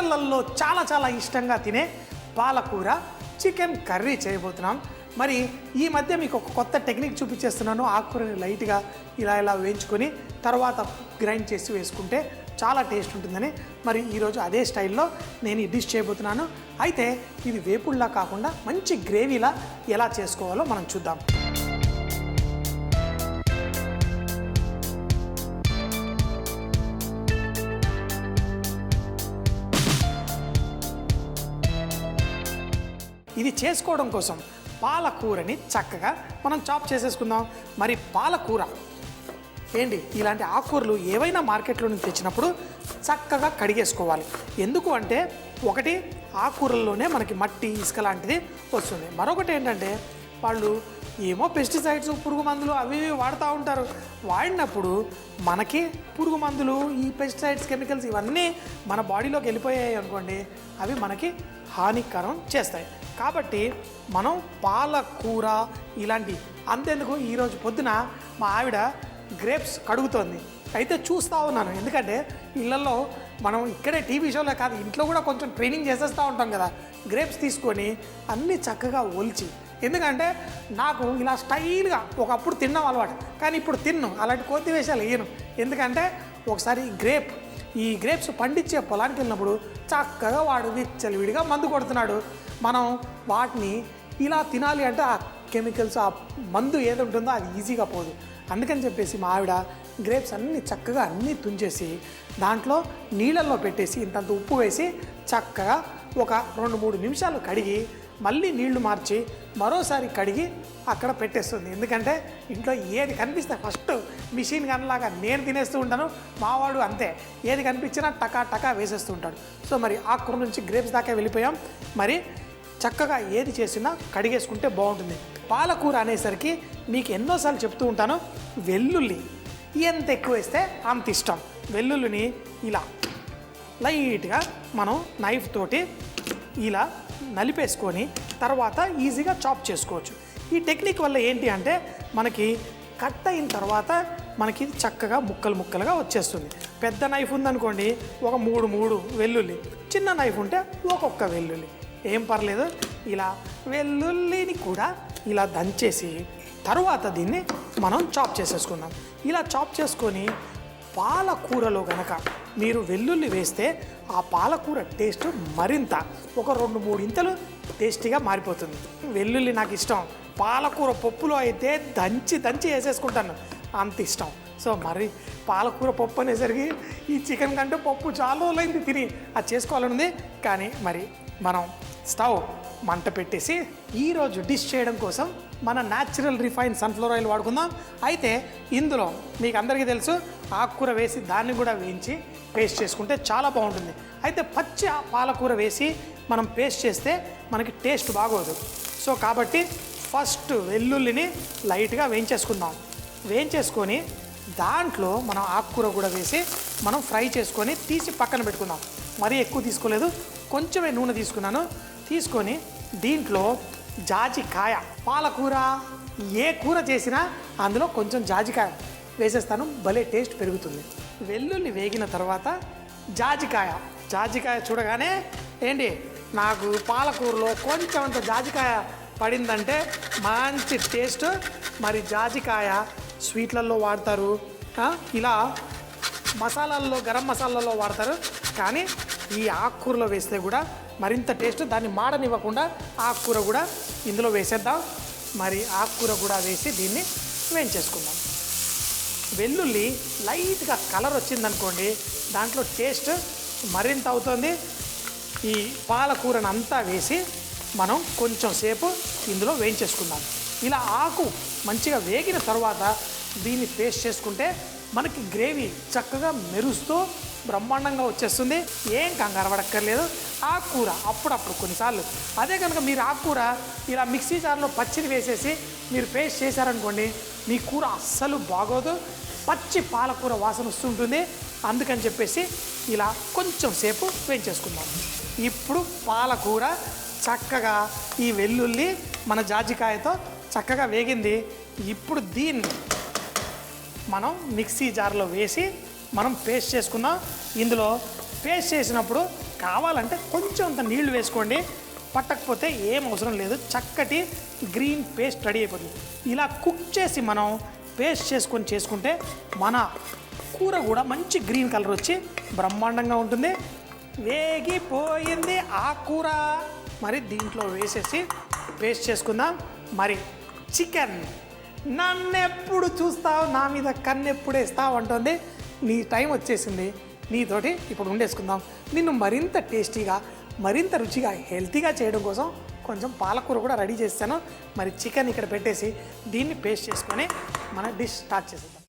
హోటళ్లలో చాలా ఇష్టంగా తినే పాలకూర చికెన్ కర్రీ చేయబోతున్నాం. మరి ఈ మధ్య మీకు ఒక కొత్త టెక్నిక్ చూపించేస్తున్నాను. ఆకుకూరని లైట్గా ఇలా వేయించుకొని తర్వాత గ్రైండ్ చేసి వేసుకుంటే చాలా టేస్ట్ ఉంటుందని. మరి ఈరోజు అదే స్టైల్లో నేను ఈ డిష్ చేయబోతున్నాను. అయితే ఇది వేపుళ్ళలా కాకుండా మంచి గ్రేవీలా ఎలా చేసుకోవాలో మనం చూద్దాం. ఇది చేసుకోవడం కోసం పాలకూరని చక్కగా మనం చాప్ చేసేసుకుందాం. మరి పాలకూర ఏంటి, ఇలాంటి ఆకుకూరలు ఏవైనా మార్కెట్లో నుంచి తెచ్చినప్పుడు చక్కగా కడిగేసుకోవాలి. ఎందుకు అంటే ఒకటి ఆకుకూరల్లోనే మనకి మట్టి ఇసుక లాంటిది వస్తుంది. మరొకటి ఏంటంటే వాళ్ళు ఏమో పెస్టిసైడ్స్ పురుగు మందులు అవి వాడుతూ ఉంటారు. వాడినప్పుడు మనకి పురుగు మందులు ఈ పెస్టిసైడ్స్ కెమికల్స్ ఇవన్నీ మన బాడీలోకి వెళ్ళిపోయాయి అనుకోండి, అవి మనకి హానికరం చేస్తాయి. కాబట్టి మనం పాలకూర ఇలాంటి అంతెందుకు ఈరోజు పొద్దున మా ఆవిడ గ్రేప్స్ కడుగుతోంది. అయితే చూస్తూ ఉన్నాను. ఎందుకంటే ఇళ్ళల్లో మనం ఇక్కడే టీవీ షోలో కాదు ఇంట్లో కూడా కొంచెం ట్రైనింగ్ చేసేస్తూ ఉంటాం కదా. గ్రేప్స్ తీసుకొని అన్నీ చక్కగా ఒలిచి, ఎందుకంటే నాకు ఇలా స్టైల్గా ఒకప్పుడు తిన్నాం అలవాటు, కానీ ఇప్పుడు తిన్ను అలాంటి కొద్ది వేషాలు వేయను. ఎందుకంటే ఒకసారి ఈ గ్రేప్స్ పండించే పొలానికి వెళ్ళినప్పుడు చక్కగా వాడు విచ్చలవిడిగా మందు కొడుతున్నాడు. మనం వాటిని ఇలా తినాలి అంటే ఆ కెమికల్స్ ఆ మందు ఏది ఉంటుందో అది ఈజీగా పోదు. అందుకని చెప్పేసి మా ఆవిడ గ్రేప్స్ అన్నీ చక్కగా తుంచేసి దాంట్లో నీళ్ళల్లో పెట్టేసి ఇంతంత ఉప్పు వేసి చక్కగా ఒక 2-3 నిమిషాలు కడిగి మళ్ళీ నీళ్లు మార్చి మరోసారి కడిగి అక్కడ పెట్టేస్తుంది. ఎందుకంటే ఇంట్లో ఏది కనిపిస్తే ఫస్ట్ మిషన్ గన్లాగా నేను తినేస్తూ ఉంటాను, మావాడు అంతే, ఏది కనిపించినా టకా వేసేస్తూ ఉంటాడు. సో మరి ఆకుకూర నుంచి గ్రేప్స్ దాకా వెళ్ళిపోయాం. మరి చక్కగా ఏది చేసినా కడిగేసుకుంటే బాగుంటుంది. పాలకూర అనేసరికి మీకు ఎన్నోసార్లు చెప్తూ ఉంటాను, వెల్లుల్లి ఎంత ఎక్కువ వేస్తే అంత ఇష్టం. వెల్లుల్లిని ఇలా లైట్గా మనం నైఫ్ తోటి ఇలా నలిపేసుకొని తర్వాత ఈజీగా చాప్ చేసుకోవచ్చు. ఈ టెక్నిక్ వల్ల ఏంటి అంటే మనకి కట్ అయిన తర్వాత మనకి చక్కగా ముక్కలుగా వచ్చేస్తుంది. పెద్ద నైఫ్ ఉందనుకోండి ఒక 3 వెల్లుల్లి, చిన్న నైఫ్ ఉంటే ఒక్కొక్క వెల్లుల్లి, ఏం పర్లేదు. ఇలా వెల్లుల్లిని కూడా ఇలా దంచేసి తరువాత దీన్ని మనం చాప్ చేసేసుకుందాం. ఇలా చాప్ చేసుకొని పాలకూరలో కనుక మీరు వెల్లుల్లి వేస్తే ఆ పాలకూర టేస్ట్ మరింత ఒక 2-3 ఇంతలు టేస్టీగా మారిపోతుంది. వెల్లుల్లి నాకు ఇష్టం. పాలకూర పప్పులో అయితే దంచి వేసేసుకుంటాను, అంత ఇష్టం. సో మరి పాలకూర పప్పు అనేసరికి ఈ చికెన్ కంటే పప్పు చాలా రోజులైంది తిని అది చేసుకోవాలనుంది. కానీ మరి మనం స్టవ్ మంట పెట్టేసి ఈరోజు డిష్ చేయడం కోసం మన న్యాచురల్ రిఫైన్ సన్ఫ్లవర్ ఆయిల్ వాడుకుందాం. అయితే ఇందులో మీకు అందరికీ తెలుసు ఆకుకూర వేసి దాన్ని కూడా వేయించి పేస్ట్ చేసుకుంటే చాలా బాగుంటుంది. అయితే పచ్చి పాలకూర వేసి మనం పేస్ట్ చేస్తే మనకి టేస్ట్ బాగోదు. సో కాబట్టి ఫస్ట్ వెల్లుల్లిని లైట్గా వేయించేసుకొని దాంట్లో మనం ఆకుకూర కూడా వేసి మనం ఫ్రై చేసుకొని తీసి పక్కన పెట్టుకుందాం. మరీ ఎక్కువ తీసుకోలేదు, కొంచెమే నూనె తీసుకొని దీంట్లో జాజికాయ, పాలకూర ఏ కూర చేసినా అందులో కొంచెం జాజికాయ వేసేస్తాను, భలే టేస్ట్ పెరుగుతుంది. వెల్లుల్లి వేగిన తర్వాత జాజికాయ చూడగానే ఏంటి నాకు పాలకూరలో కొంచెం అంత జాజికాయ పడిందంటే మంచి టేస్ట్. మరి జాజికాయ స్వీట్లలో వాడతారు, ఇలా మసాలాల్లో గరం మసాలాల్లో వాడతారు, కానీ ఈ ఆకుకూరలో వేస్తే కూడా మరింత టేస్ట్. దాన్ని మాడనివ్వకుండా ఆకుకూర కూడా ఇందులో వేసేద్దాం. మరి ఆకుకూర కూడా వేసి దీన్ని వేయించేసుకుందాం. వెల్లుల్లి లైట్గా కలర్ వచ్చిందనుకోండి దాంట్లో టేస్ట్ మరింత అవుతుంది. ఈ పాలకూరను అంతా వేసి మనం కొంచెం సేపు ఇందులో వేయించేసుకుందాం. ఇలా ఆకు మంచిగా వేగిన తర్వాత దీన్ని పేస్ట్ చేసుకుంటే మనకి గ్రేవీ చక్కగా మెరుస్తూ బ్రహ్మాండంగా వచ్చేస్తుంది. ఏం కంగారు పడక్కర్లేదు. ఆకుకూర అప్పుడప్పుడు కొన్నిసార్లు అదే కనుక మీరు ఆకుకూర ఇలా మిక్సీ జార్లో పచ్చిని వేసేసి మీరు పేస్ట్ చేశారనుకోండి మీ కూర అస్సలు బాగోదు, పచ్చి పాలకూర వాసన వస్తుంటుంది. అందుకని చెప్పేసి ఇలా కొంచెం సేపు వేయించేసుకుందాం. ఇప్పుడు పాలకూర చక్కగా ఈ వెల్లుల్లి మన జాజికాయతో చక్కగా వేగింది. ఇప్పుడు దీన్ని మనం మిక్సీ జార్లో వేసి మనం పేస్ట్ చేసుకుందాం. ఇందులో పేస్ట్ చేసినప్పుడు కావాలంటే కొంచెం అంత నీళ్లు వేసుకోండి, పట్టకపోతే ఏం అవసరం లేదు. చక్కటి గ్రీన్ పేస్ట్ రెడీ అయిపోతుంది. ఇలా కుక్ చేసి మనం పేస్ట్ చేసుకుంటే మన కూర కూడా మంచి గ్రీన్ కలర్ వచ్చి బ్రహ్మాండంగా ఉంటుంది. వేగిపోయింది ఆ కూర. మరి దీంట్లో వేసేసి పేస్ట్ చేసుకుందాం. మరి చికెన్, నన్నెప్పుడు చూస్తావు, నా మీద కన్నెప్పుడు వేస్తావు అంటుంది. నీ టైం వచ్చేసింది, నీతోటి ఇప్పుడు వండేసుకుందాం. నిన్ను మరింత టేస్టీగా, మరింత రుచిగా, హెల్తీగా చేయడం కోసం కొంచెం పాలకూర కూడా రెడీ చేస్తాను. మరి చికెన్ ఇక్కడ పెట్టేసి దీన్ని పేస్ట్ చేసుకొని మన డిష్ స్టార్ట్ చేసేద్దాం.